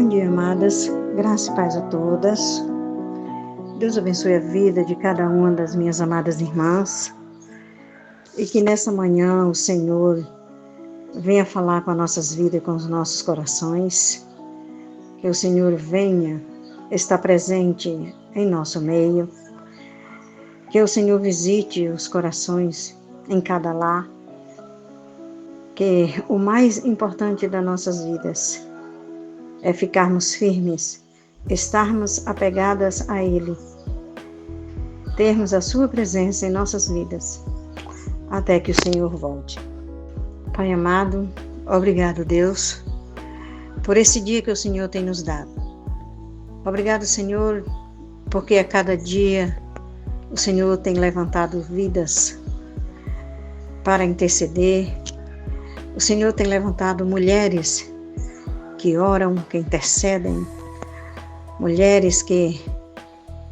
Bom dia, amadas. Graça e paz a todas. Deus abençoe a vida de cada uma das minhas amadas irmãs. E que nessa manhã o Senhor venha falar com as nossas vidas e com os nossos corações. Que o Senhor venha estar presente em nosso meio. Que o Senhor visite os corações em cada lar. Que o mais importante das nossas vidas é ficarmos firmes, estarmos apegadas a Ele, termos a Sua presença em nossas vidas, até que o Senhor volte. Pai amado, obrigado, Deus, por esse dia que o Senhor tem nos dado. Obrigado, Senhor, porque a cada dia o Senhor tem levantado vidas para interceder. O Senhor tem levantado mulheres que oram, que intercedem, mulheres que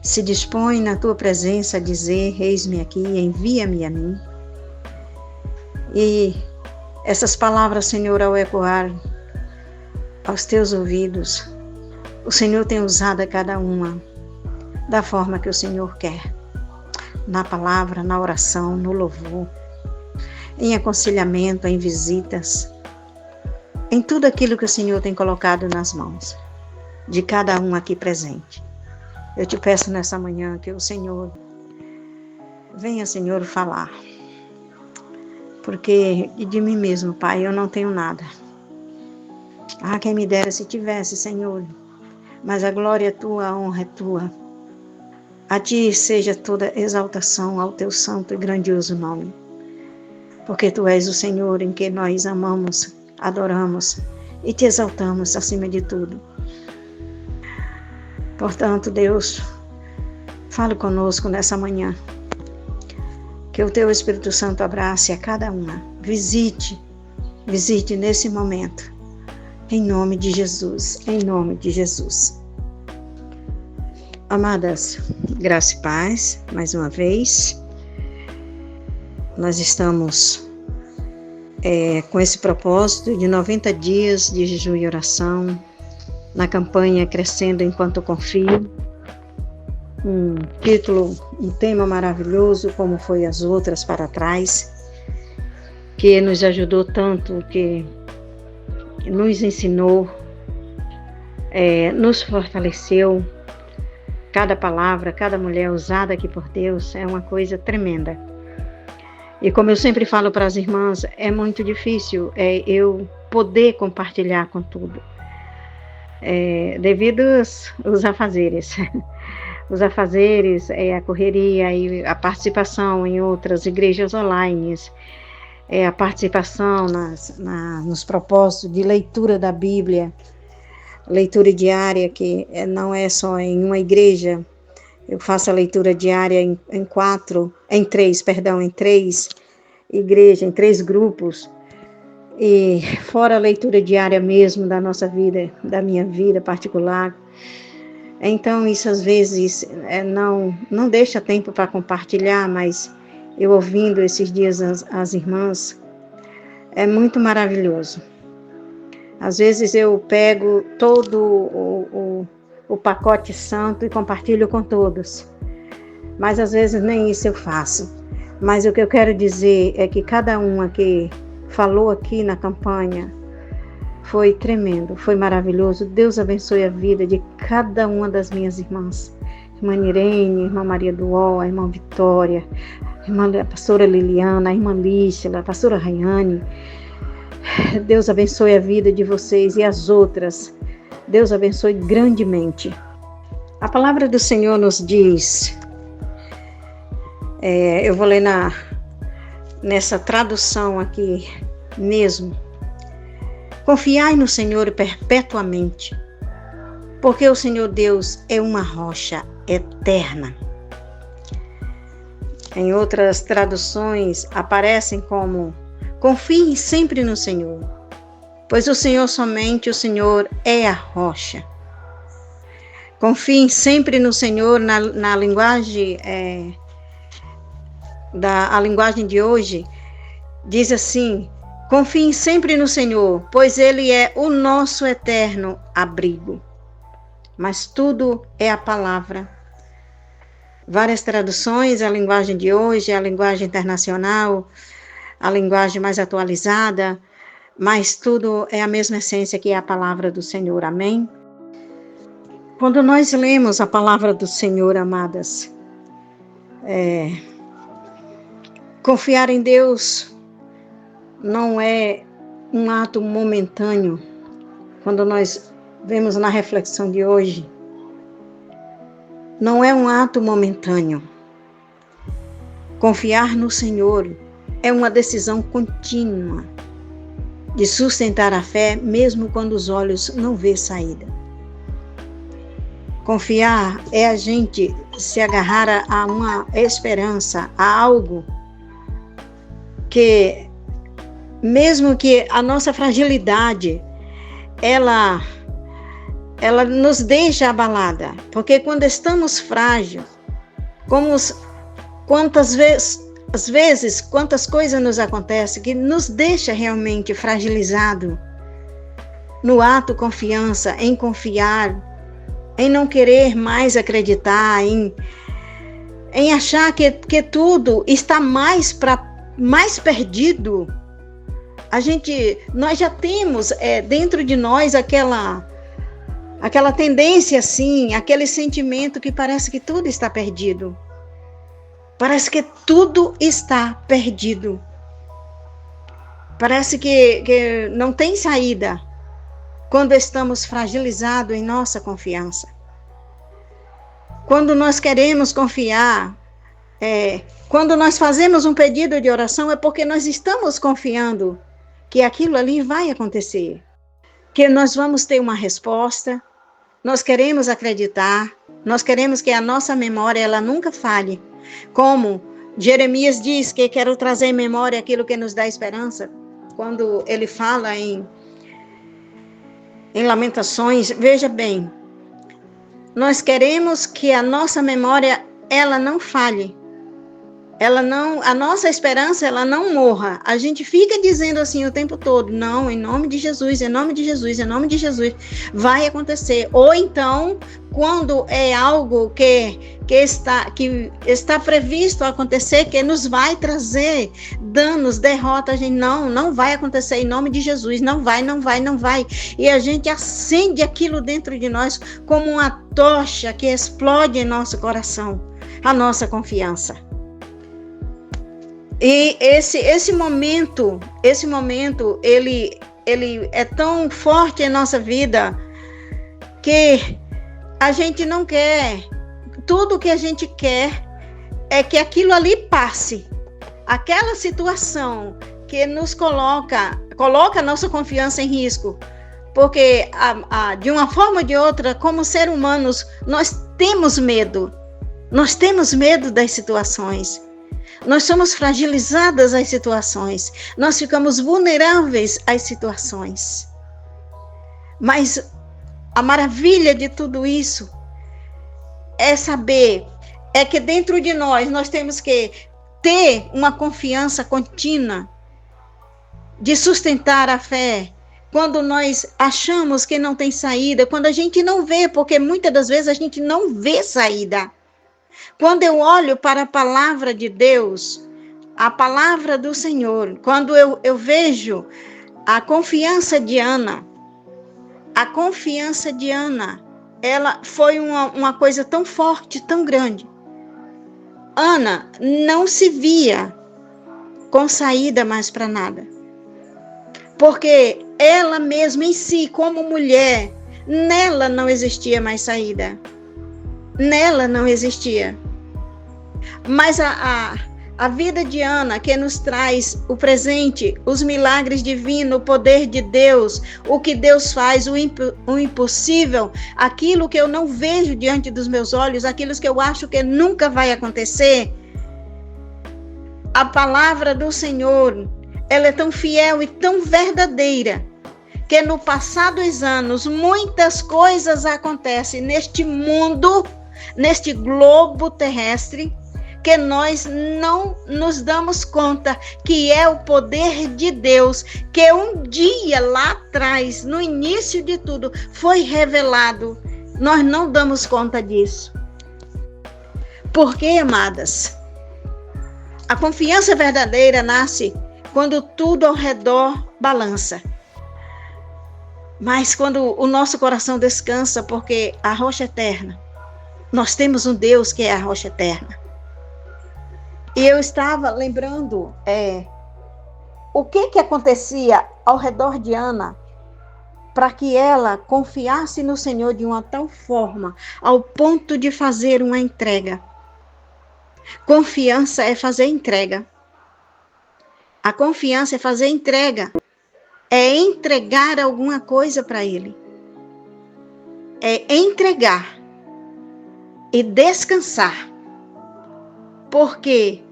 se dispõem na Tua presença a dizer: eis-me aqui, envia-me a mim. E essas palavras, Senhor, ao ecoar aos Teus ouvidos, o Senhor tem usado a cada uma da forma que o Senhor quer, na palavra, na oração, no louvor, em aconselhamento, em visitas, em tudo aquilo que o Senhor tem colocado nas mãos de cada um aqui presente. Eu te peço nessa manhã que o Senhor venha, Senhor, falar. Porque de mim mesmo, Pai, eu não tenho nada. Quem me dera se tivesse, Senhor. Mas a glória é Tua, a honra é Tua. A Ti seja toda exaltação ao Teu santo e grandioso nome. Porque Tu és o Senhor em que nós amamos, adoramos e Te exaltamos acima de tudo. Portanto, Deus, fale conosco nessa manhã. Que o Teu Espírito Santo abrace a cada uma. Visite nesse momento. Em nome de Jesus, em nome de Jesus. Amadas, graça e paz, mais uma vez. Nós estamos com esse propósito de 90 dias de jejum e oração, na campanha Crescendo Enquanto Confio. Um título, um tema maravilhoso, como foi as outras para trás, que nos ajudou tanto, que nos ensinou, nos fortaleceu. Cada palavra, cada mulher usada aqui por Deus é uma coisa tremenda. E como eu sempre falo para as irmãs, é muito difícil eu poder compartilhar com tudo, devido aos afazeres. Os afazeres, a correria e a participação em outras igrejas online, a participação nos propósitos de leitura da Bíblia, leitura diária, que não é só em uma igreja. Eu faço a leitura diária em três igrejas, em 3 grupos, e fora a leitura diária mesmo da nossa vida, da minha vida particular. Então, isso às vezes não deixa tempo para compartilhar, mas eu ouvindo esses dias as irmãs, é muito maravilhoso. Às vezes eu pego todo o pacote santo e compartilho com todos, mas às vezes nem isso eu faço. Mas o que eu quero dizer é que cada uma que falou aqui na campanha foi tremendo, foi maravilhoso. Deus abençoe a vida de cada uma das minhas irmãs. Irmã Irene, irmã Maria do Ó, a irmã Vitória, a pastora Liliana, a irmã Lícia, a pastora Rayane. Deus abençoe a vida de vocês e as outras. Deus abençoe grandemente. A palavra do Senhor nos diz, eu vou ler nessa tradução aqui mesmo: confiai no Senhor perpetuamente, porque o Senhor Deus é uma rocha eterna. Em outras traduções aparecem como: confie sempre no Senhor, pois somente o Senhor é a rocha. Confiem sempre no Senhor. Na linguagem, a linguagem de hoje diz assim: Confiem sempre no Senhor, pois Ele é o nosso eterno abrigo. Mas tudo é a palavra. Várias traduções, a linguagem de hoje, a linguagem internacional, a linguagem mais atualizada, mas tudo é a mesma essência que é a palavra do Senhor, amém? Quando nós lemos a palavra do Senhor, amadas, confiar em Deus não é um ato momentâneo. Quando nós vemos na reflexão de hoje, não é um ato momentâneo. Confiar no Senhor é uma decisão contínua de sustentar a fé, mesmo quando os olhos não vê saída. Confiar é a gente se agarrar a uma esperança, a algo que, mesmo que a nossa fragilidade, ela nos deixa abalada, porque quando estamos frágeis, quantas coisas nos acontecem que nos deixa realmente fragilizado no ato confiança, em confiar, em não querer mais acreditar, em achar que tudo está mais perdido. Nós já temos dentro de nós aquela tendência assim, aquele sentimento que parece que tudo está perdido. Parece que tudo está perdido. Parece que não tem saída quando estamos fragilizados em nossa confiança. Quando nós queremos confiar, quando nós fazemos um pedido de oração, é porque nós estamos confiando que aquilo ali vai acontecer, que nós vamos ter uma resposta. Nós queremos acreditar, nós queremos que a nossa memória ela nunca falhe. Como Jeremias diz que quero trazer em memória aquilo que nos dá esperança, quando ele fala em Lamentações, veja bem, nós queremos que a nossa memória ela não falhe. A nossa esperança ela não morra. A gente fica dizendo assim o tempo todo, não, em nome de Jesus, em nome de Jesus, em nome de Jesus, vai acontecer. Ou então, quando é algo que está previsto acontecer, que nos vai trazer danos, derrotas, a gente não vai acontecer em nome de Jesus, não vai. E a gente acende aquilo dentro de nós como uma tocha que explode em nosso coração, a nossa confiança. E esse momento, ele é tão forte em nossa vida que a gente não quer. Tudo que a gente quer é que aquilo ali passe. Aquela situação que nos coloca a nossa confiança em risco. Porque de uma forma ou de outra, como seres humanos, nós temos medo. Nós temos medo das situações. Nós somos fragilizadas às situações, nós ficamos vulneráveis às situações. Mas a maravilha de tudo isso é saber, que dentro de nós temos que ter uma confiança contínua de sustentar a fé. Quando nós achamos que não tem saída, quando a gente não vê, porque muitas das vezes a gente não vê saída. Quando eu olho para a palavra de Deus, a palavra do Senhor, quando eu vejo a confiança de Ana, ela foi uma coisa tão forte, tão grande. Ana não se via com saída mais para nada, porque ela mesma em si, como mulher, nela não existia mais saída. Nela não existia. Mas a vida de Ana, que nos traz o presente, os milagres divinos, o poder de Deus, o que Deus faz, o impossível, aquilo que eu não vejo diante dos meus olhos, aquilo que eu acho que nunca vai acontecer. A palavra do Senhor, ela é tão fiel e tão verdadeira, que no passar dos anos, muitas coisas acontecem neste mundo, neste globo terrestre, que nós não nos damos conta que é o poder de Deus, que um dia lá atrás, no início de tudo, foi revelado. Nós não damos conta disso. Porque, amadas, a confiança verdadeira nasce quando tudo ao redor balança. Mas quando o nosso coração descansa, porque a rocha eterna, nós temos um Deus que é a rocha eterna. E eu estava lembrando o que acontecia ao redor de Ana para que ela confiasse no Senhor de uma tal forma, ao ponto de fazer uma entrega. Confiança é fazer entrega. A confiança é fazer entrega. É entregar alguma coisa para Ele. É entregar e descansar. Porque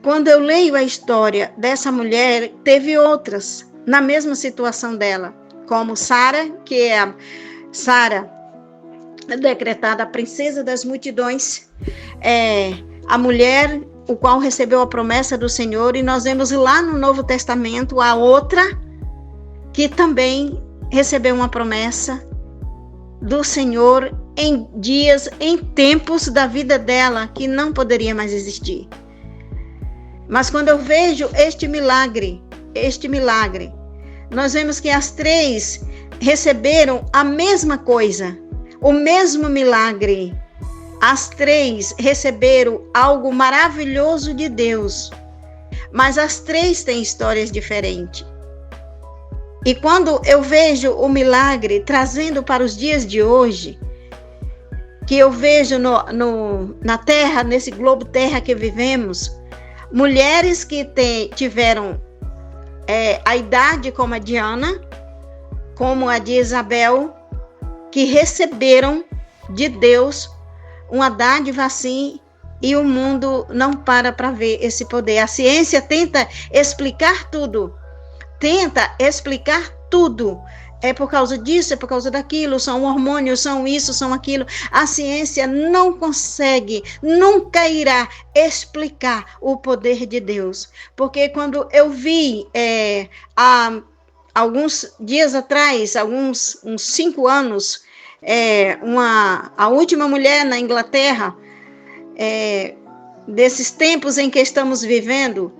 quando eu leio a história dessa mulher, teve outras na mesma situação dela, como Sara, que é Sara decretada a princesa das multidões, a mulher o qual recebeu a promessa do Senhor, e nós vemos lá no Novo Testamento a outra que também recebeu uma promessa do Senhor em dias, em tempos da vida dela, que não poderia mais existir. Mas quando eu vejo este milagre, nós vemos que as três receberam a mesma coisa, o mesmo milagre. As três receberam algo maravilhoso de Deus, mas as três têm histórias diferentes. E quando eu vejo o milagre trazendo para os dias de hoje, que eu vejo na Terra, nesse globo Terra que vivemos, mulheres que tiveram a idade como a de Ana, como a de Isabel, que receberam de Deus uma dádiva assim, e o mundo não para ver esse poder. A ciência tenta explicar tudo. É por causa disso, é por causa daquilo, são hormônios, são isso, são aquilo. A ciência não consegue, nunca irá explicar o poder de Deus. Porque quando eu vi, há alguns dias atrás, uns 5 anos, a última mulher na Inglaterra, desses tempos em que estamos vivendo,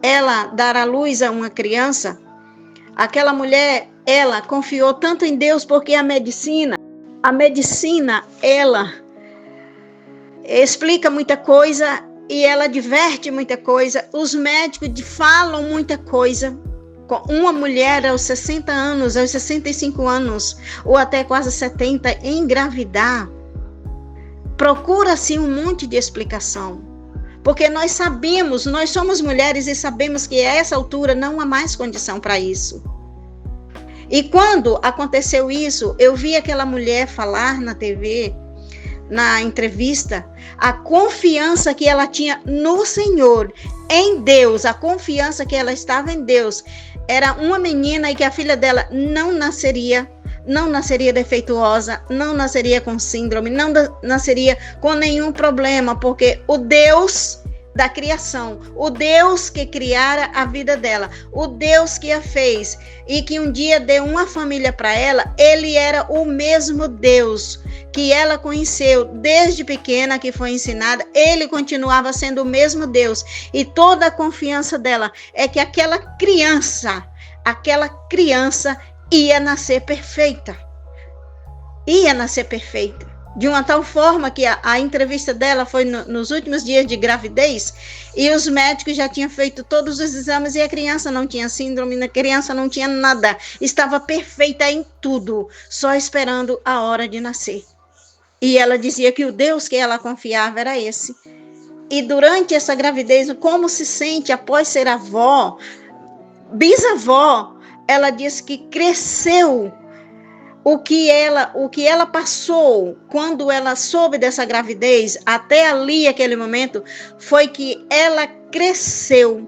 ela dar à luz a uma criança. Aquela mulher, ela confiou tanto em Deus, porque a medicina, ela explica muita coisa e ela diverte muita coisa. Os médicos falam muita coisa. Uma mulher aos 60 anos, aos 65 anos, ou até quase 70, engravidar, procura-se um monte de explicação. Porque nós sabemos, nós somos mulheres e sabemos que a essa altura não há mais condição para isso. E quando aconteceu isso, eu vi aquela mulher falar na TV, na entrevista, a confiança que ela tinha no Senhor, em Deus, a confiança que ela estava em Deus. Era uma menina e que a filha dela não nasceria defeituosa, não nasceria com síndrome, não nasceria com nenhum problema, porque o Deus da criação, o Deus que criara a vida dela, o Deus que a fez e que um dia deu uma família para ela, ele era o mesmo Deus que ela conheceu desde pequena, que foi ensinada, ele continuava sendo o mesmo Deus, e toda a confiança dela é que aquela criança ia nascer perfeita, de uma tal forma que a entrevista dela foi nos últimos dias de gravidez, e os médicos já tinham feito todos os exames e a criança não tinha síndrome, a criança não tinha nada, estava perfeita em tudo, só esperando a hora de nascer. E ela dizia que o Deus que ela confiava era esse. E durante essa gravidez, como se sente após ser avó, bisavó, ela disse que cresceu. O que ela passou quando ela soube dessa gravidez, até ali, aquele momento, foi que ela cresceu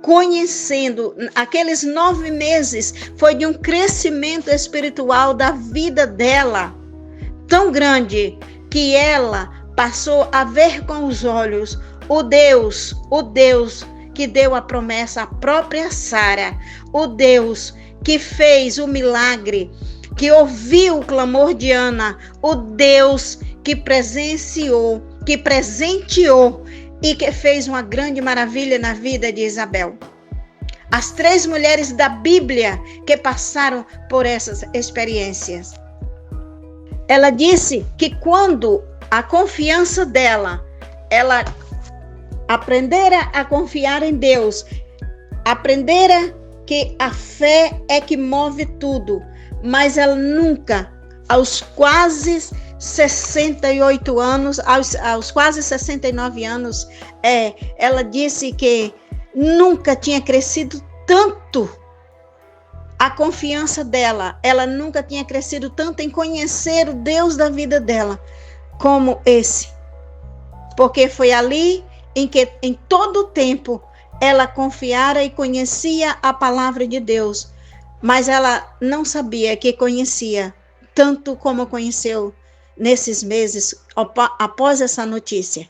conhecendo. Aqueles 9 meses foi de um crescimento espiritual da vida dela, tão grande, que ela passou a ver com os olhos o Deus que deu a promessa à própria Sara, o Deus que fez o milagre, que ouviu o clamor de Ana, o Deus que presenciou, que presenteou e que fez uma grande maravilha na vida de Isabel. As 3 mulheres da Bíblia que passaram por essas experiências. Ela disse que quando a confiança dela, ela aprendera a confiar em Deus, aprendera que a fé é que move tudo, mas ela nunca, aos quase 68 anos, aos quase 69 anos, ela disse que nunca tinha crescido tanto a confiança dela, ela nunca tinha crescido tanto em conhecer o Deus da vida dela, como esse. Porque foi ali em que, em todo o tempo, ela confiara e conhecia a palavra de Deus, mas ela não sabia que conhecia tanto como conheceu nesses meses após essa notícia.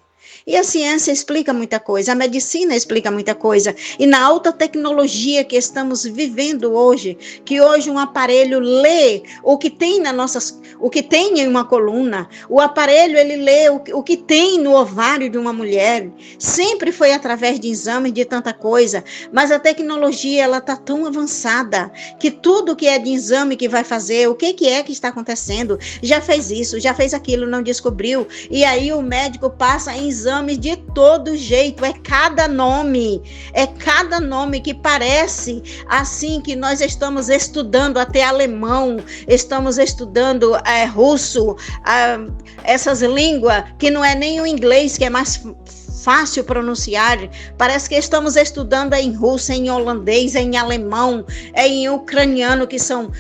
E a ciência explica muita coisa, a medicina explica muita coisa. E na alta tecnologia que estamos vivendo hoje, que hoje um aparelho lê o que tem o que tem em uma coluna, o aparelho ele lê o que tem no ovário de uma mulher. Sempre foi através de exames de tanta coisa, mas a tecnologia ela está tão avançada que tudo que é de exame que vai fazer, o que é que está acontecendo, já fez isso, já fez aquilo, não descobriu. E aí o médico passa em exames de todo jeito, é cada nome que parece assim que nós estamos estudando até alemão, estamos estudando russo, essas línguas que não é nem o inglês que é mais fácil pronunciar, parece que estamos estudando em russo, em holandês, em alemão, em ucraniano, que são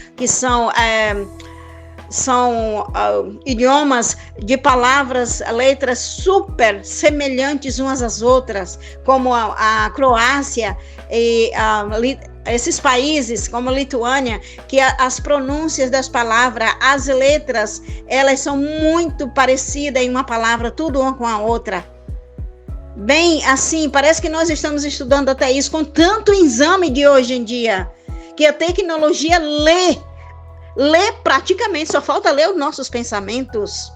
idiomas de palavras, letras super semelhantes umas às outras, como a Croácia e esses países como a Lituânia, que as pronúncias das palavras, as letras, elas são muito parecidas em uma palavra, tudo uma com a outra. Bem assim, parece que nós estamos estudando até isso com tanto exame de hoje em dia, que a tecnologia lê praticamente, só falta ler os nossos pensamentos.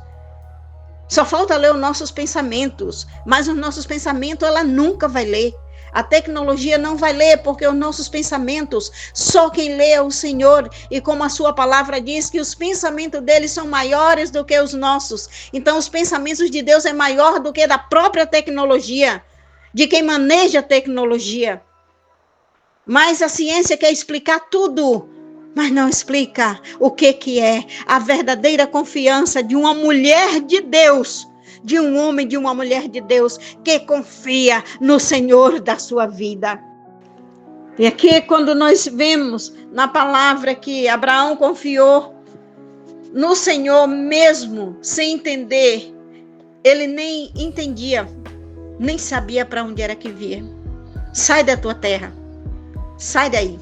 Mas os nossos pensamentos ela nunca vai ler. A tecnologia não vai ler, porque os nossos pensamentos, só quem lê é o Senhor, e como a sua palavra diz, que os pensamentos dele são maiores do que os nossos. Então os pensamentos de Deus é maior do que da própria tecnologia, de quem maneja a tecnologia. Mas a ciência quer explicar tudo, mas não explica o que é a verdadeira confiança de uma mulher de Deus, de um homem, de uma mulher de Deus, que confia no Senhor da sua vida. E aqui, quando nós vemos na palavra que Abraão confiou no Senhor mesmo, sem entender, ele nem entendia, nem sabia para onde era que via. Sai da tua terra, sai daí.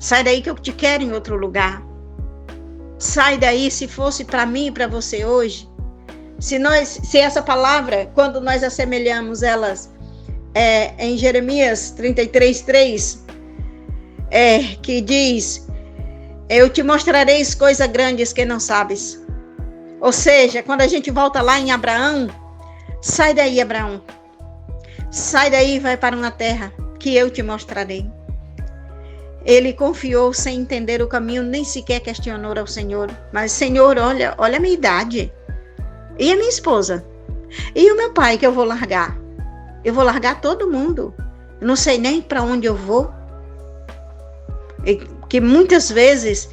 Sai daí que eu te quero em outro lugar. Sai daí, se fosse para mim e para você hoje. Se essa palavra, quando nós assemelhamos elas em Jeremias 33:3, que diz, eu te mostrarei coisas grandes que não sabes. Ou seja, quando a gente volta lá em Abraão, sai daí, Abraão. Sai daí e vai para uma terra que eu te mostrarei. Ele confiou sem entender o caminho, nem sequer questionou ao Senhor. Mas, Senhor, olha a minha idade. E a minha esposa? E o meu pai que eu vou largar? Eu vou largar todo mundo. Eu não sei nem para onde eu vou. E que muitas vezes,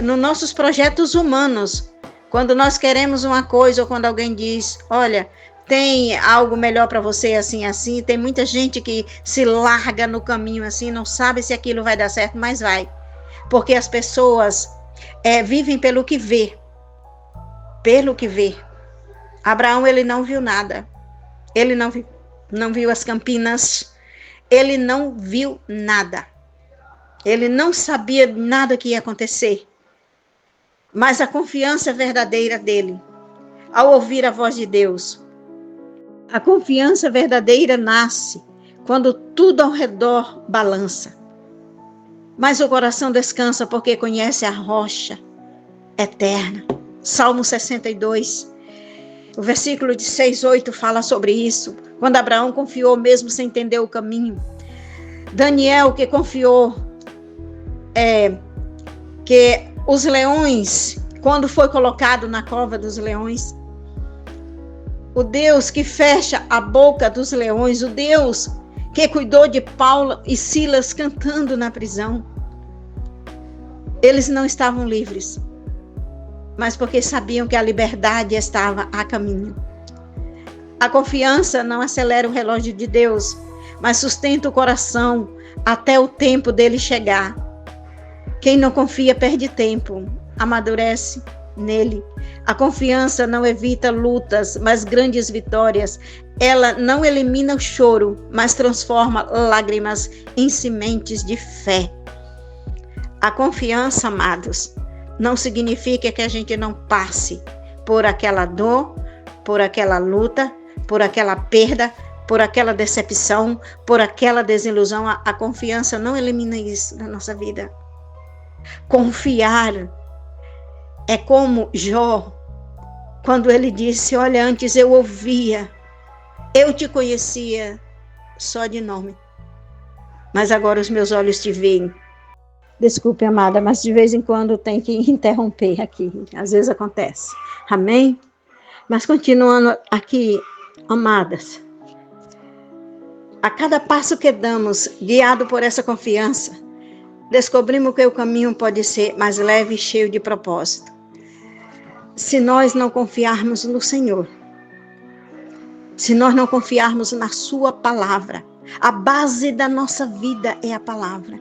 nos nossos projetos humanos, quando nós queremos uma coisa ou quando alguém diz, olha, tem algo melhor para você assim, assim. Tem muita gente que se larga no caminho assim, não sabe se aquilo vai dar certo, mas vai. Porque as pessoas vivem pelo que vê. Pelo que vê. Abraão, ele não viu nada. Ele não viu as campinas. Ele não viu nada. Ele não sabia nada que ia acontecer. Mas a confiança verdadeira dele, ao ouvir a voz de Deus. A confiança verdadeira nasce quando tudo ao redor balança. Mas o coração descansa porque conhece a rocha eterna. Salmo 62, o versículo de 6, 8 fala sobre isso. Quando Abraão confiou mesmo sem entender o caminho. Daniel que confiou que os leões, quando foi colocado na cova dos leões, o Deus que fecha a boca dos leões, o Deus que cuidou de Paulo e Silas cantando na prisão. Eles não estavam livres, mas porque sabiam que a liberdade estava a caminho. A confiança não acelera o relógio de Deus, mas sustenta o coração até o tempo dele chegar. Quem não confia perde tempo, amadurece nele. A confiança não evita lutas, mas grandes vitórias. Ela não elimina o choro, mas transforma lágrimas em sementes de fé. A confiança, amados, não significa que a gente não passe por aquela dor, por aquela luta, por aquela perda, por aquela decepção, por aquela desilusão. A confiança não elimina isso da nossa vida. Confiar é como Jó, quando ele disse: olha, antes eu ouvia, eu te conhecia só de nome, mas agora os meus olhos te veem. Desculpe, amada, mas de vez em quando tem que interromper aqui, às vezes acontece. Amém? Mas continuando aqui, amadas, a cada passo que damos, guiado por essa confiança, descobrimos que o caminho pode ser mais leve e cheio de propósito. Se nós não confiarmos no Senhor, se nós não confiarmos na sua palavra, a base da nossa vida é a palavra.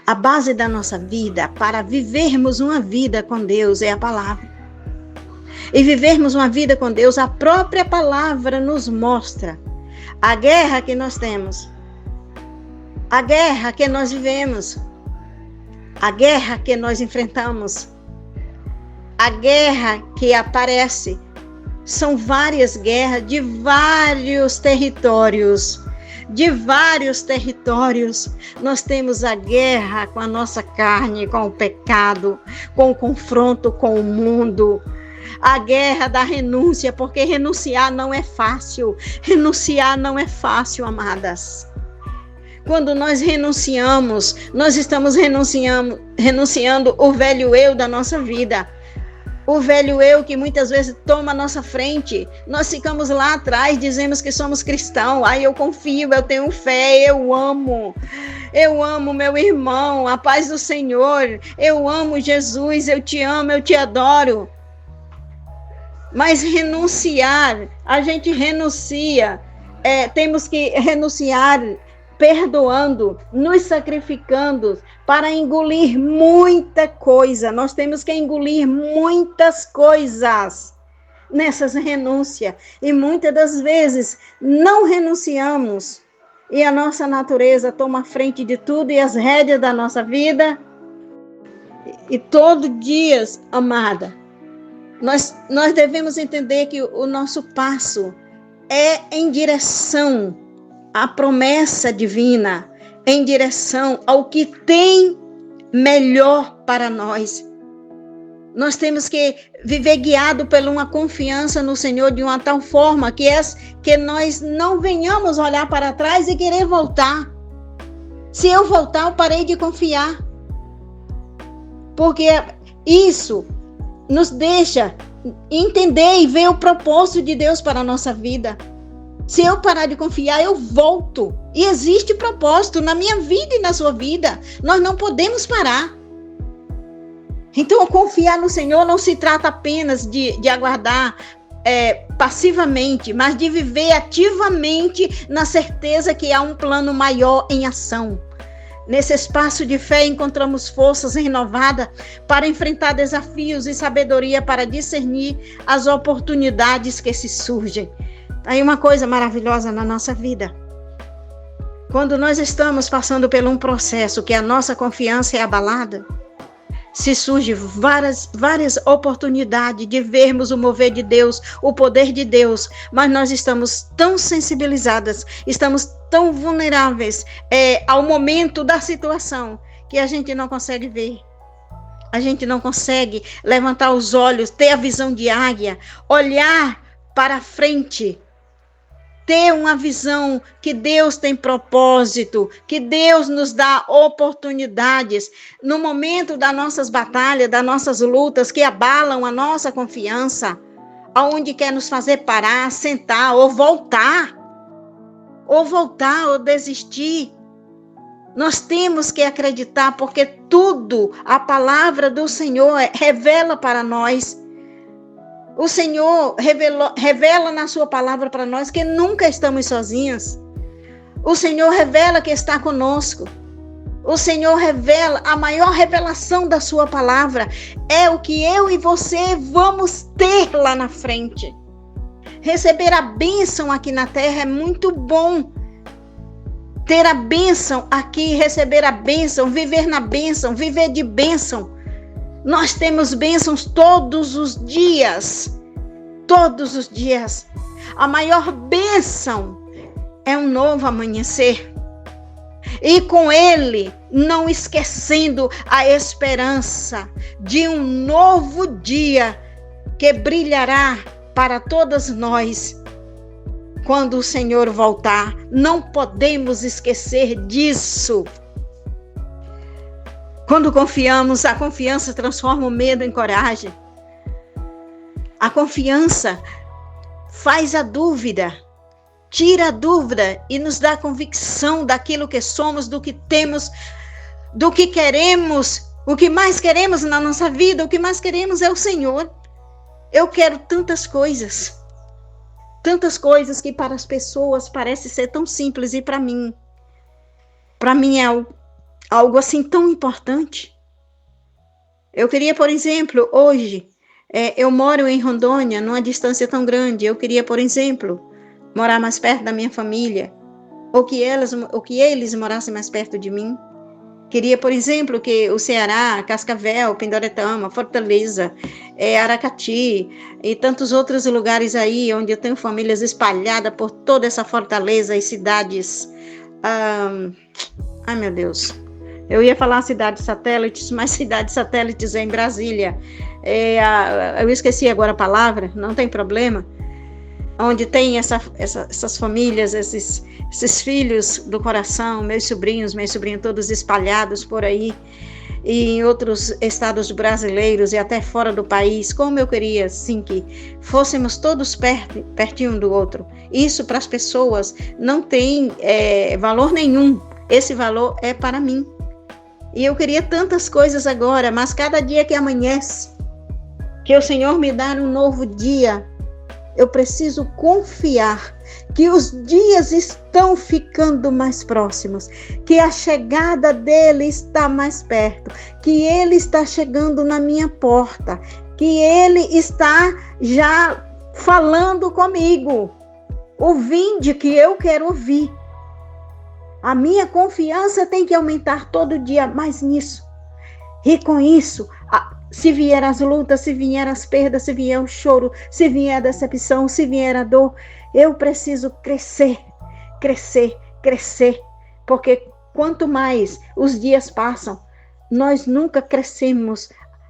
A base da nossa vida para vivermos uma vida com Deus é a palavra. E vivermos uma vida com Deus, a própria palavra nos mostra a guerra que nós temos, a guerra que nós vivemos, a guerra que nós enfrentamos, a guerra que aparece. São várias guerras de vários territórios. Nós temos a guerra com a nossa carne, com o pecado, com o confronto com o mundo. A guerra da renúncia, porque renunciar não é fácil. Renunciar não é fácil, amadas. Quando nós renunciamos, nós estamos renunciando o velho eu da nossa vida. O velho eu que muitas vezes toma a nossa frente. Nós ficamos lá atrás, dizemos que somos cristãos. Eu confio, eu tenho fé, eu amo meu irmão, a paz do Senhor. Eu amo Jesus, eu te amo, eu te adoro. Mas renunciar, a gente renuncia. Temos que renunciar perdoando, nos sacrificando para engolir muita coisa. Nós temos que engolir muitas coisas nessas renúncias. E muitas das vezes não renunciamos. E a nossa natureza toma a frente de tudo e as rédeas da nossa vida. E todo dia, amada, nós devemos entender que o nosso passo é em direção à promessa divina, em direção ao que tem melhor para nós. Nós temos que viver guiado por uma confiança no Senhor de uma tal forma que nós não venhamos olhar para trás e querer voltar. Se eu voltar, eu parei de confiar. Porque isso nos deixa entender e ver o propósito de Deus para a nossa vida. Se eu parar de confiar, eu volto. E existe propósito na minha vida e na sua vida. Nós não podemos parar. Então, confiar no Senhor não se trata apenas de aguardar passivamente, mas de viver ativamente na certeza que há um plano maior em ação. Nesse espaço de fé, encontramos forças renovadas para enfrentar desafios e sabedoria para discernir as oportunidades que se surgem. Aí uma coisa maravilhosa na nossa vida. Quando nós estamos passando por um processo que a nossa confiança é abalada, se surgem várias oportunidades de vermos o mover de Deus, o poder de Deus, mas nós estamos tão sensibilizadas, estamos tão vulneráveis ao momento da situação, que a gente não consegue ver. A gente não consegue levantar os olhos, ter a visão de águia, olhar para frente, ter uma visão que Deus tem propósito, que Deus nos dá oportunidades no momento das nossas batalhas, das nossas lutas que abalam a nossa confiança, aonde quer nos fazer parar, sentar ou voltar, ou desistir. Nós temos que acreditar, porque tudo a palavra do Senhor revela para nós. O Senhor revela na sua palavra para nós que nunca estamos sozinhos. O Senhor revela que está conosco. O Senhor revela, a maior revelação da sua palavra é o que eu e você vamos ter lá na frente. Receber a bênção aqui na terra é muito bom. Ter a bênção aqui, receber a bênção, viver na bênção, viver de bênção. Nós temos bênçãos todos os dias. Todos os dias. A maior bênção é um novo amanhecer. E com ele, não esquecendo a esperança de um novo dia que brilhará para todas nós. Quando o Senhor voltar, não podemos esquecer disso. Quando confiamos, a confiança transforma o medo em coragem. A confiança faz a dúvida, tira a dúvida e nos dá convicção daquilo que somos, do que temos, do que queremos. O que mais queremos na nossa vida, o que mais queremos é o Senhor. Eu quero tantas coisas que para as pessoas parece ser tão simples, e para mim é algo assim tão importante. Eu queria, por exemplo, hoje, eu moro em Rondônia, numa distância tão grande, eu queria, por exemplo, morar mais perto da minha família, ou que eles morassem mais perto de mim. Queria, por exemplo, que o Ceará, Cascavel, Pindoretama, Fortaleza, Aracati e tantos outros lugares aí, onde eu tenho famílias espalhadas por toda essa fortaleza e cidades. Ai, meu Deus. Eu ia falar cidades satélites, mas cidades satélites é em Brasília. Eu esqueci agora a palavra, não tem problema. Onde tem essas famílias, esses filhos do coração, meus sobrinhos todos espalhados por aí, e em outros estados brasileiros e até fora do país. Como eu queria, sim, que fôssemos todos pertinho um do outro. Isso para as pessoas não tem valor nenhum. Esse valor é para mim. E eu queria tantas coisas agora, mas cada dia que amanhece, que o Senhor me dá um novo dia, eu preciso confiar que os dias estão ficando mais próximos, que a chegada dele está mais perto, que ele está chegando na minha porta, que ele está já falando comigo. O vinde que eu quero ouvir. A minha confiança tem que aumentar todo dia mais nisso. E com isso, se vier as lutas, se vier as perdas, se vier o choro, se vier a decepção, se vier a dor, eu preciso crescer, porque quanto mais os dias passam, nós nunca crescemos,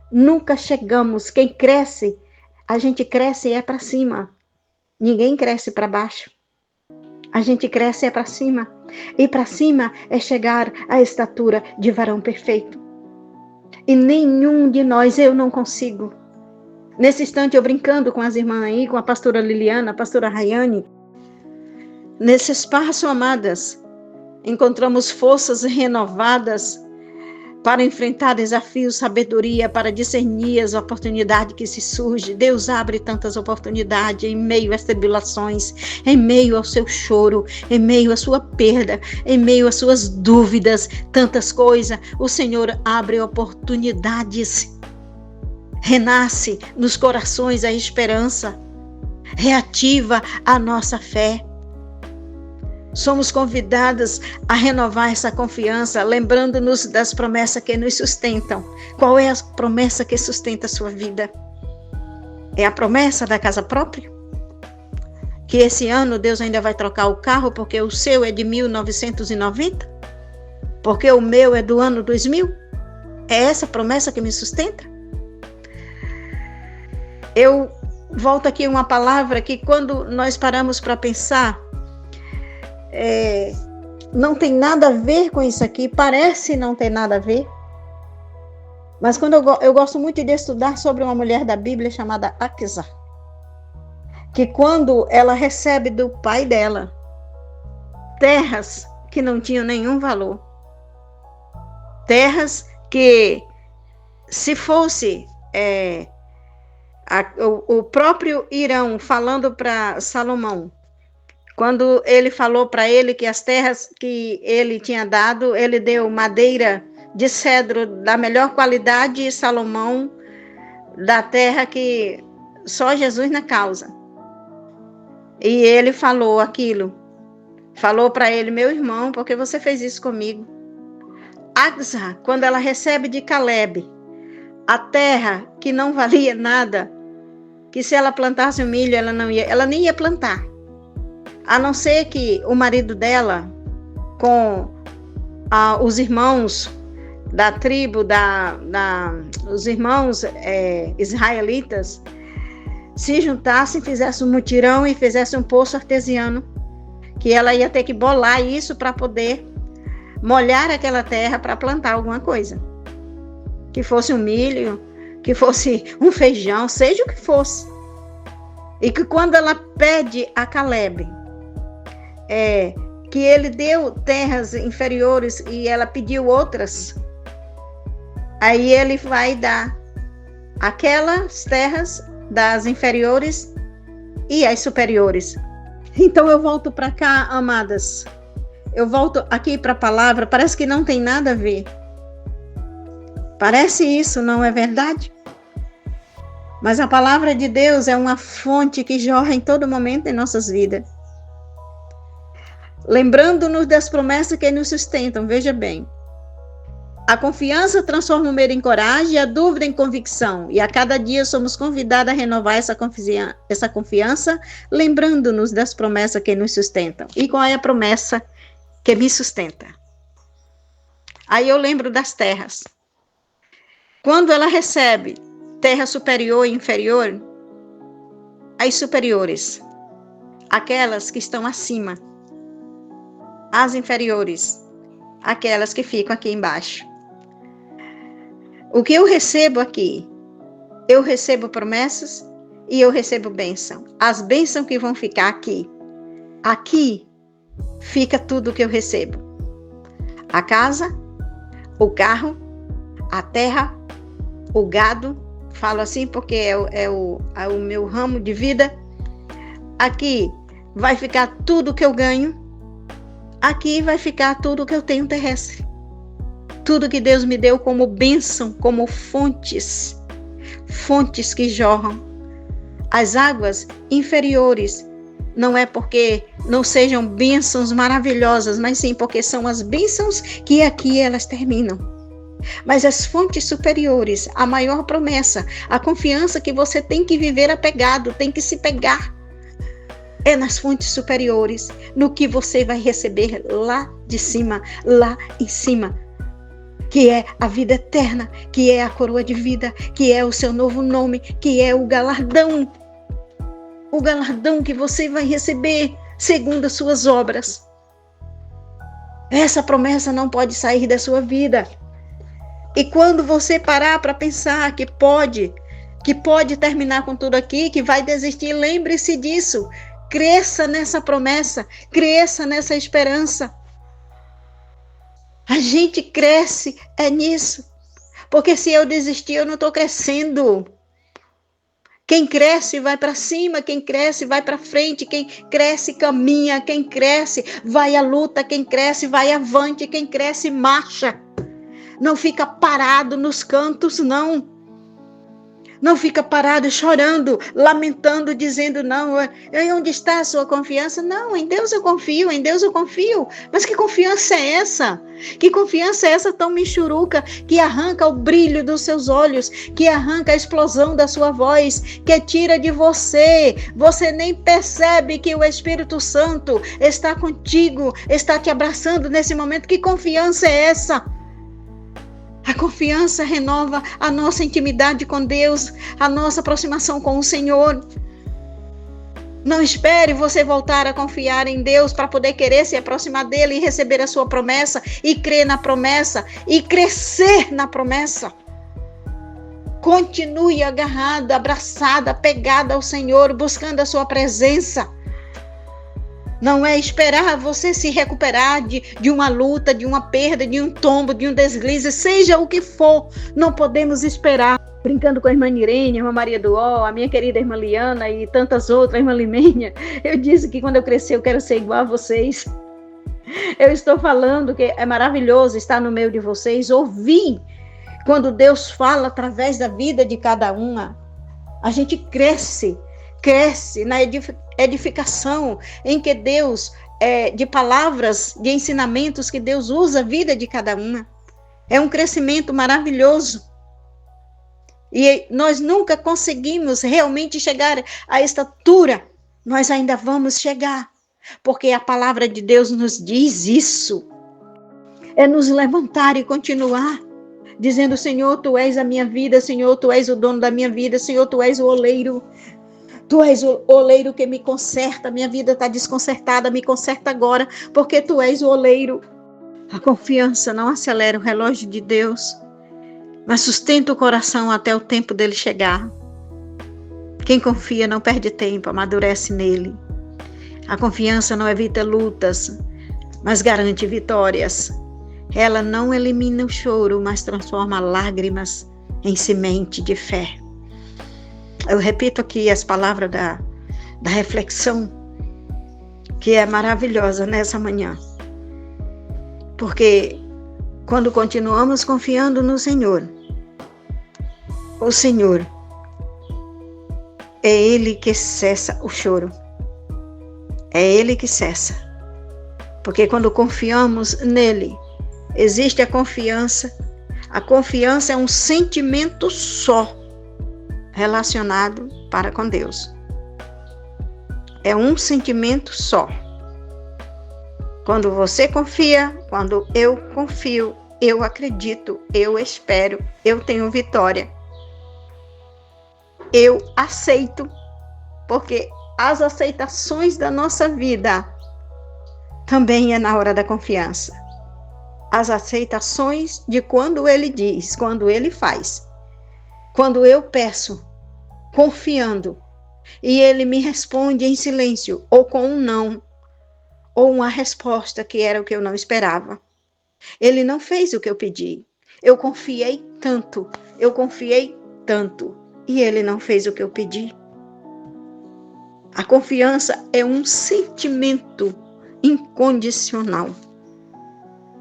nunca chegamos. Quem cresce, a gente cresce para cima, ninguém cresce para baixo. A gente cresce para cima, e para cima é chegar à estatura de varão perfeito. E nenhum de nós, eu não consigo. Nesse instante, eu brincando com as irmãs aí, com a pastora Liliana, a pastora Rayane, nesse espaço, amadas, encontramos forças renovadas para enfrentar desafios, sabedoria, para discernir as oportunidades que se surgem. Deus abre tantas oportunidades em meio às tribulações, em meio ao seu choro, em meio à sua perda, em meio às suas dúvidas, tantas coisas. O Senhor abre oportunidades. Renasce nos corações a esperança, reativa a nossa fé. Somos convidadas a renovar essa confiança, lembrando-nos das promessas que nos sustentam. Qual é a promessa que sustenta a sua vida? É a promessa da casa própria? Que esse ano Deus ainda vai trocar o carro porque o seu é de 1990? Porque o meu é do ano 2000? É essa promessa que me sustenta? Eu volto aqui uma palavra que quando nós paramos para pensar, não tem nada a ver com isso aqui, parece não ter nada a ver, mas quando eu gosto muito de estudar sobre uma mulher da Bíblia chamada Axa, que quando ela recebe do pai dela terras que não tinham nenhum valor, terras que se fosse o próprio Irão falando para Salomão, quando ele falou para ele que as terras que ele tinha dado, ele deu madeira de cedro da melhor qualidade e Salomão da terra que só Jesus na causa. E ele falou aquilo, falou para ele: meu irmão, por que você fez isso comigo? Axa, quando ela recebe de Caleb a terra que não valia nada, que se ela plantasse o milho, ela nem ia plantar. A não ser que o marido dela, com os irmãos da tribo, os irmãos israelitas, se juntassem, fizessem um mutirão e fizessem um poço artesiano, que ela ia ter que bolar isso para poder molhar aquela terra para plantar alguma coisa. Que fosse um milho, que fosse um feijão, seja o que fosse. E que quando ela pede a Caleb, que ele deu terras inferiores e ela pediu outras, aí ele vai dar aquelas terras das inferiores e as superiores. Então eu volto para cá, amadas. Eu volto aqui para a palavra, parece que não tem nada a ver. Parece isso, não é verdade? Mas a palavra de Deus é uma fonte que jorra em todo momento em nossas vidas. Lembrando-nos das promessas que nos sustentam, veja bem. A confiança transforma o medo em coragem e a dúvida em convicção. E a cada dia somos convidados a renovar essa confiança, lembrando-nos das promessas que nos sustentam. E qual é a promessa que me sustenta? Aí eu lembro das terras. Quando ela recebe terra superior e inferior, as superiores, aquelas que estão acima, as inferiores, aquelas que ficam aqui embaixo. O que eu recebo aqui? Eu recebo promessas e eu recebo bênção. As bênçãos que vão ficar aqui. Aqui fica tudo que eu recebo. A casa, o carro, a terra, o gado, falo assim porque é o meu ramo de vida. Aqui vai ficar tudo que eu ganho. Aqui vai ficar tudo que eu tenho terrestre. Tudo que Deus me deu como bênção, como fontes que jorram. As águas inferiores, não é porque não sejam bênçãos maravilhosas, mas sim porque são as bênçãos que aqui elas terminam. Mas as fontes superiores, a maior promessa, a confiança que você tem que viver apegado, tem que se pegar, é nas fontes superiores, no que você vai receber lá de cima, lá em cima, que é a vida eterna, que é a coroa de vida, que é o seu novo nome, que é o galardão que você vai receber segundo as suas obras. Essa promessa não pode sair da sua vida. E quando você parar para pensar que pode terminar com tudo aqui, que vai desistir, lembre-se disso. Cresça nessa promessa, cresça nessa esperança. A gente cresce nisso. Porque se eu desistir, eu não estou crescendo. Quem cresce vai para cima, quem cresce vai para frente, quem cresce caminha, quem cresce vai à luta, quem cresce vai avante, quem cresce marcha. Não fica parado nos cantos, não. Não fica parado, chorando, lamentando, dizendo, não, onde está a sua confiança? Não, em Deus eu confio, em Deus eu confio. Mas que confiança é essa? Que confiança é essa tão michuruca, que arranca o brilho dos seus olhos, que arranca a explosão da sua voz, que tira de você. Você nem percebe que o Espírito Santo está contigo, está te abraçando nesse momento. Que confiança é essa? A confiança renova a nossa intimidade com Deus, a nossa aproximação com o Senhor. Não espere você voltar a confiar em Deus para poder querer se aproximar dele e receber a sua promessa, e crer na promessa, e crescer na promessa. Continue agarrada, abraçada, pegada ao Senhor, buscando a sua presença. Não é esperar você se recuperar de uma luta, de uma perda, de um tombo, de um deslize, seja o que for. Não podemos esperar. Brincando com a irmã Irene, a irmã Maria do Ó, a minha querida irmã Liana e tantas outras, a irmã Limênia, eu disse que quando eu crescer eu quero ser igual a vocês. Eu estou falando que é maravilhoso estar no meio de vocês, ouvir quando Deus fala através da vida de cada uma. A gente cresce na edificação em que Deus, de palavras, de ensinamentos que Deus usa a vida de cada uma. É um crescimento maravilhoso. E nós nunca conseguimos realmente chegar à estatura. Nós ainda vamos chegar, porque a palavra de Deus nos diz isso. É nos levantar e continuar, dizendo, Senhor, Tu és a minha vida, Senhor, Tu és o dono da minha vida, Senhor, Tu és o oleiro. Tu és o oleiro que me conserta, minha vida está desconcertada, me conserta agora, porque Tu és o oleiro. A confiança não acelera o relógio de Deus, mas sustenta o coração até o tempo dele chegar. Quem confia não perde tempo, amadurece nele. A confiança não evita lutas, mas garante vitórias. Ela não elimina o choro, mas transforma lágrimas em semente de fé. Eu repito aqui as palavras da reflexão, que é maravilhosa nessa manhã. Porque quando continuamos confiando no Senhor, o Senhor é Ele que cessa o choro. É Ele que cessa. Porque quando confiamos nele, existe a confiança. A confiança é um sentimento só relacionado para com Deus. É um sentimento só. Quando você confia, quando eu confio, eu acredito, eu espero, eu tenho vitória. Eu aceito, porque as aceitações da nossa vida também é na hora da confiança. As aceitações de quando Ele diz, quando Ele faz. Quando eu peço, confiando, e Ele me responde em silêncio, ou com um não, ou uma resposta que era o que eu não esperava. Ele não fez o que eu pedi. Eu confiei tanto, e Ele não fez o que eu pedi. A confiança é um sentimento incondicional.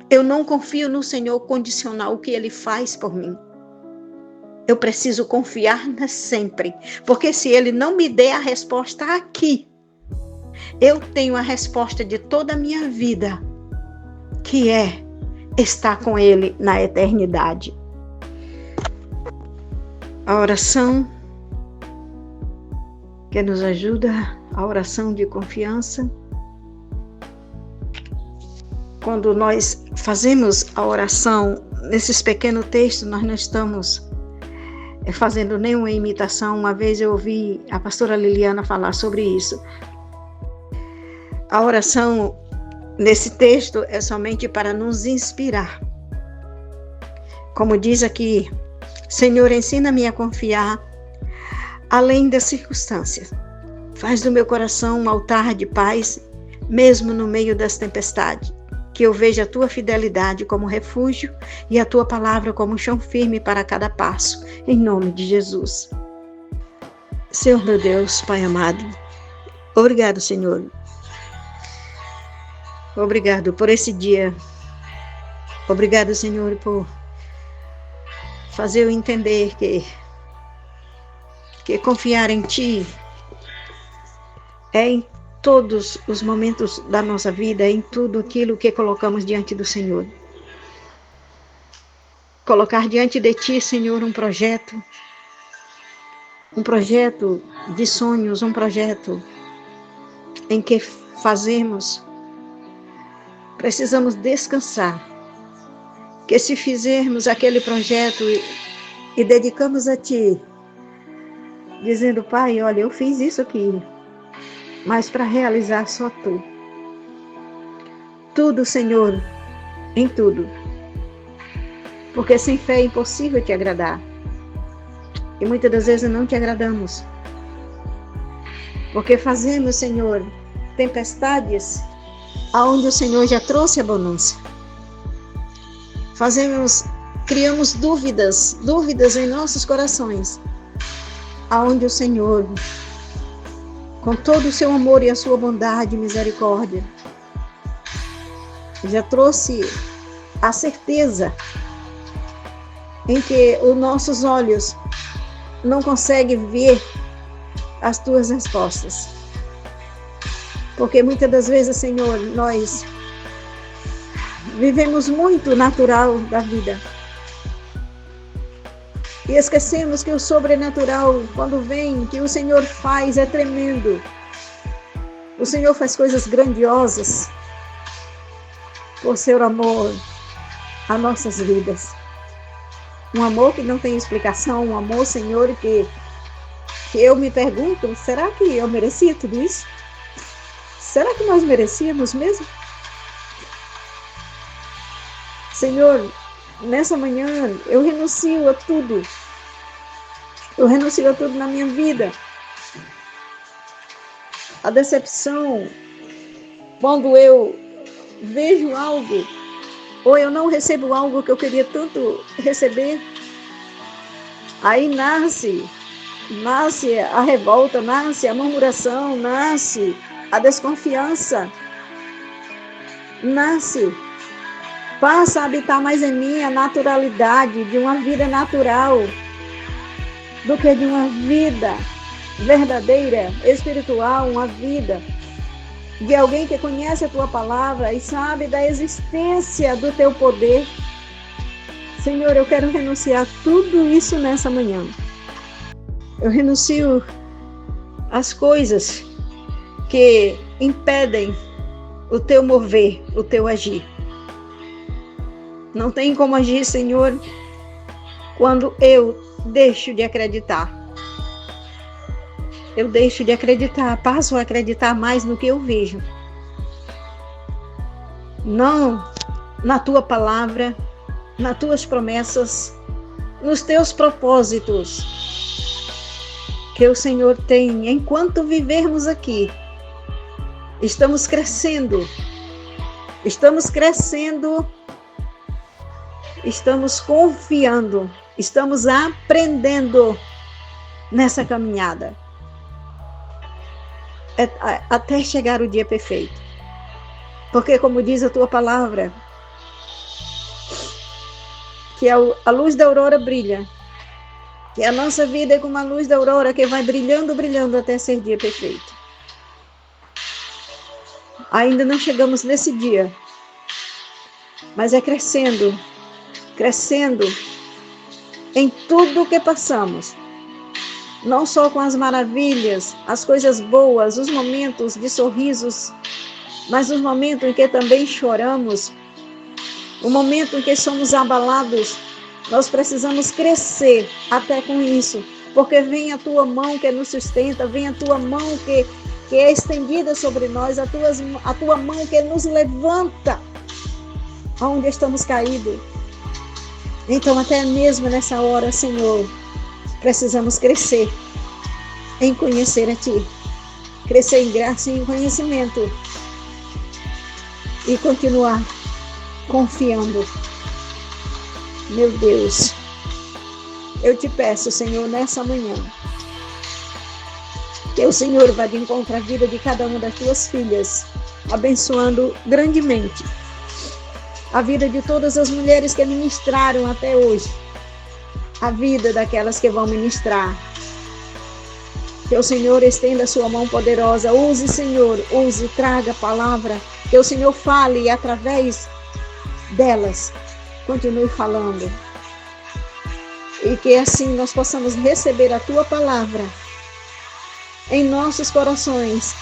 Eu não confio no Senhor condicional, o que Ele faz por mim. Eu preciso confiar sempre, porque se Ele não me der a resposta aqui, eu tenho a resposta de toda a minha vida, que é estar com Ele na eternidade. A oração que nos ajuda, a oração de confiança. Quando nós fazemos a oração, nesses pequenos textos, nós não estamos fazendo nenhuma imitação. Uma vez eu ouvi a pastora Liliana falar sobre isso. A oração nesse texto é somente para nos inspirar. Como diz aqui, Senhor, ensina-me a confiar além das circunstâncias. Faz do meu coração um altar de paz, mesmo no meio das tempestades. Que eu veja a tua fidelidade como refúgio e a tua palavra como um chão firme para cada passo, em nome de Jesus. Senhor meu Deus, Pai amado, obrigado, Senhor. Obrigado por esse dia. Obrigado, Senhor, por fazer eu entender que que confiar em Ti é em todos os momentos da nossa vida, em tudo aquilo que colocamos diante do Senhor. Colocar diante de Ti, Senhor, um projeto de sonhos, um projeto em que precisamos descansar, que se fizermos aquele projeto e dedicamos a Ti, dizendo, Pai, olha, eu fiz isso aqui, mas para realizar só Tu. Tudo, Senhor, em tudo. Porque sem fé é impossível Te agradar. E muitas das vezes não Te agradamos. Porque fazemos, Senhor, tempestades aonde o Senhor já trouxe a bonança. Criamos dúvidas em nossos corações, aonde o Senhor, com todo o seu amor e a sua bondade e misericórdia, já trouxe a certeza em que os nossos olhos não conseguem ver as tuas respostas. Porque muitas das vezes, Senhor, nós vivemos muito natural da vida. E esquecemos que o sobrenatural, quando vem, que o Senhor faz, é tremendo. O Senhor faz coisas grandiosas por seu amor a nossas vidas. Um amor que não tem explicação, um amor, Senhor, que eu me pergunto, será que eu merecia tudo isso? Será que nós merecíamos mesmo? Senhor, nessa manhã eu renuncio a tudo. Eu renuncio a tudo na minha vida. A decepção, quando eu vejo algo, ou eu não recebo algo que eu queria tanto receber, aí nasce a revolta, nasce a murmuração, nasce a desconfiança, passa a habitar mais em mim a naturalidade de uma vida natural do que de uma vida verdadeira, espiritual, uma vida de alguém que conhece a tua palavra e sabe da existência do teu poder. Senhor, eu quero renunciar tudo isso nessa manhã. Eu renuncio às coisas que impedem o teu mover, o teu agir. Não tem como agir, Senhor, quando eu deixo de acreditar. Eu deixo de acreditar, passo a acreditar mais no que eu vejo. Não na tua palavra, nas tuas promessas, nos teus propósitos que o Senhor tem enquanto vivermos aqui. Estamos crescendo, estamos confiando, estamos aprendendo nessa caminhada. Até chegar o dia perfeito. Porque, como diz a tua palavra, que a luz da aurora brilha, que a nossa vida é como a luz da aurora que vai brilhando, brilhando até ser dia perfeito. Ainda não chegamos nesse dia, mas é crescendo em tudo que passamos. Não só com as maravilhas, as coisas boas, os momentos de sorrisos, mas os momentos em que também choramos, o momento em que somos abalados. Nós precisamos crescer até com isso, porque vem a tua mão que nos sustenta, vem a tua mão que é estendida sobre nós, a tua mão que nos levanta aonde estamos caídos. Então, até mesmo nessa hora, Senhor, precisamos crescer em conhecer a Ti, crescer em graça e em conhecimento e continuar confiando. Meu Deus, eu te peço, Senhor, nessa manhã, que o Senhor vá de encontro à vida de cada uma das Tuas filhas, abençoando grandemente a vida de todas as mulheres que ministraram até hoje, a vida daquelas que vão ministrar, Que o Senhor estenda a sua mão poderosa. Use, Senhor, use, traga a palavra. Que o Senhor fale e através delas continue falando. E que assim nós possamos receber a tua palavra em nossos corações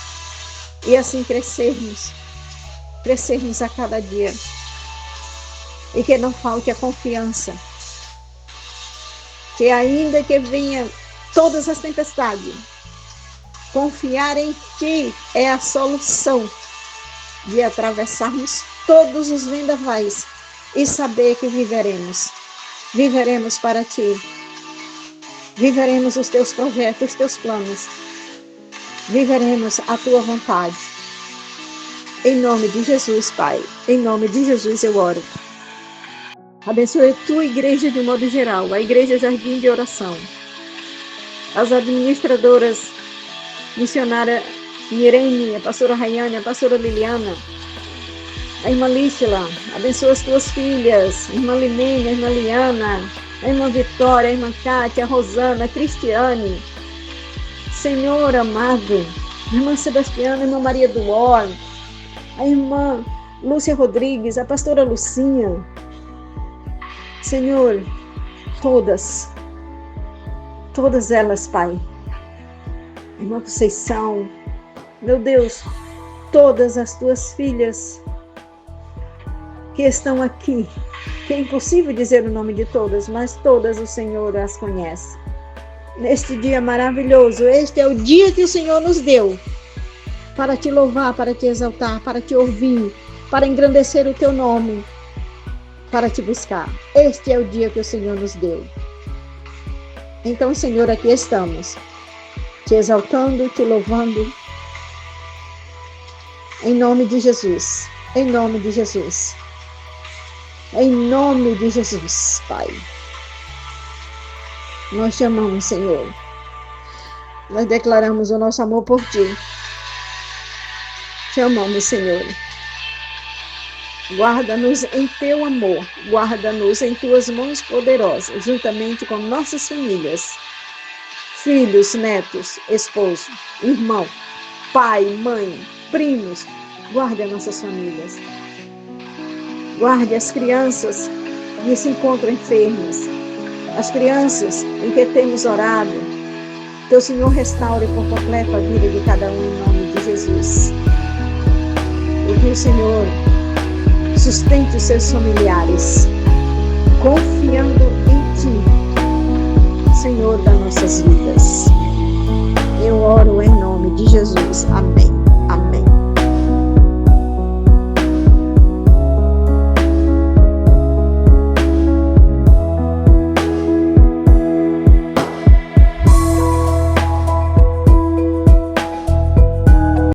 e assim crescermos a cada dia. E que não falte a confiança. Que ainda que venha todas as tempestades, confiar em Ti é a solução de atravessarmos todos os vendavais e saber que viveremos para Ti, viveremos os Teus projetos, os Teus planos, viveremos a Tua vontade. Em nome de Jesus, Pai, em nome de Jesus eu oro. Abençoe a Tua igreja de modo geral, a Igreja Jardim de Oração, as administradoras, missionária Irene, a pastora Rayane, a pastora Liliana, a irmã Lístila, abençoa as tuas filhas, a irmã Limene, a irmã Liana, a irmã Vitória, a irmã Cátia, a Rosana, a Cristiane, Senhor amado, a irmã Sebastiana, a irmã Maria do Or, a irmã Lúcia Rodrigues, a pastora Lucinha, Senhor, todas elas, Pai, irmã Conceição, meu Deus, todas as tuas filhas que estão aqui, que é impossível dizer o nome de todas, mas todas o Senhor as conhece. Neste dia maravilhoso, este é o dia que o Senhor nos deu, para te louvar, para te exaltar, para te ouvir, para engrandecer o teu nome, para te buscar. Este é o dia que o Senhor nos deu. Então, Senhor, aqui estamos, te exaltando, te louvando, em nome de Jesus, em nome de Jesus, em nome de Jesus, Pai. Nós te amamos, Senhor. Nós declaramos o nosso amor por Ti. Te amamos, Senhor. Guarda-nos em Teu amor, guarda-nos em Tuas mãos poderosas, juntamente com nossas famílias, filhos, netos, esposo, irmão, pai, mãe, primos. Guarde as nossas famílias. Guarde as crianças que se encontram enfermas, as crianças em que temos orado. Que o Senhor restaure por completo a vida de cada um em nome de Jesus. E que o Senhor sustente os seus familiares, confiando em Ti, Senhor das nossas vidas. Eu oro em nome de Jesus. Amém.